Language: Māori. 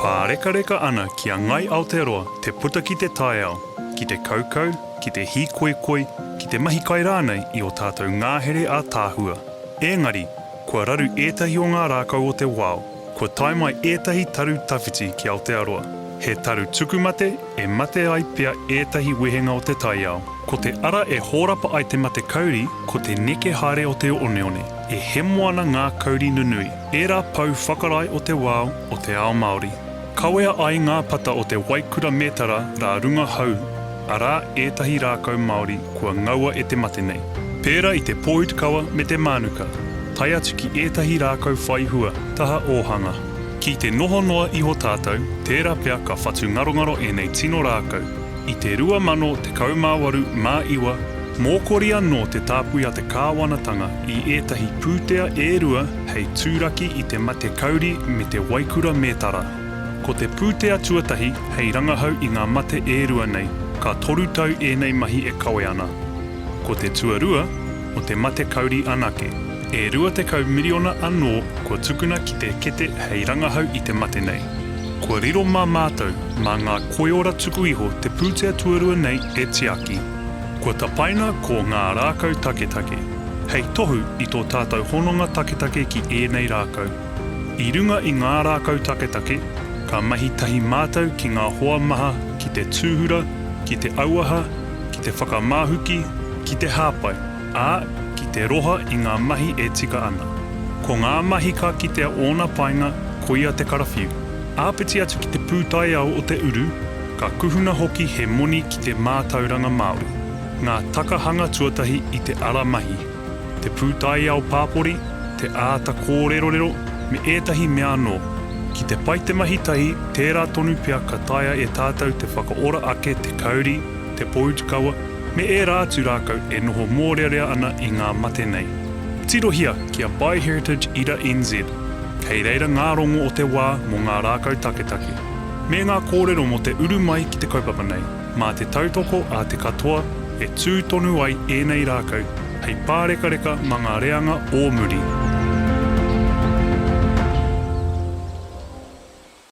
Pāreka reka ana ki a ngai Aotearoa te puta ki te taeao, ki te kaukau, ki te hikoikoi, ki te mahi kai rānei i o tātou ngāhere a tāhua. Engari, kua raru ētahi o ngā rākau o te wao, kua tae mai ētahi taru tawhiti ki Aotearoa. He taru tukumate e mate ai pia ētahi wehenga o te taiao. Ko te ara e hōrapa ai te mate kauri, ko te neke haere o te oneone. E he moana ngā kauri nunui. E rā pau whakarai o te wao o te ao Māori. Kawea ai ngā pata o te Waikura Metara rā runga hau. Arā ētahi rākau Māori kua ngaua e te mate nei. Pērā i te pōitakawa me te mānuka. Tai atu ki ētahi rākau whaihua, taha ōhanga. Ki te noho noa iho tātou, tērā pia ka whatu ngarongaro e nei tino rākau. I te 2018 mā iwa, mōkori anō te tāpui a te kāwanatanga i ētahi pūtea e rua hei tūraki i te mate kauri me te Waikura Metara. Ko te pūtea tuatahi hei rangahau i ngā mate e rua nei, ka toru tau e nei mahi e kawe ana. Ko te tuarua o te mate kauri anake. E rua te kau miriona anō kua tukuna ki te kete hei rangahau i te mate nei. Kua riro mā mātou mā ngā koiora tuku iho te pūtea tuarua nei e tiaki. Kua tapaina ko ngā rākau taketake. Hei tohu i tō tātou hononga taketake ki ēnei rākau. I runga i ngā rākau taketake, ka mahi tahi mātou ki ngā hoa maha, ki te tūhura, ki te auaha, ki te whakamāhuki, ki te hāpai, ki te roha i ngā mahi e tika ana. Ko ngā mahi ka kitea ōna painga, koia te karawhiu. Āpiti atu ki te pūtaiao o te uru, ka kuhuna hoki he moni ki te mātauranga Māori. Ngā takahanga tuatahi i te ara mahi. Te pūtaiao pāpori, te āta kōrerorero, me ētahi mea anō. Ki te pai te mahi tahi, tērā tonu pia ka taia e tātou te whakaora ake te kauri, te pōutakawa, me e rātu rākau e noho mōrearea ana i ngā mate nei. Tirohia ki a By Heritage Ira NZ. Kei reira ngā rongo o te wā mō ngā rākau taketake. Me ngā kōrero mo te uru mai ki te kaupapa nei. Mā te tautoko a te katoa e tū tonu ai e nei rākau. Hei pāreka reka mā ngā reanga o muri.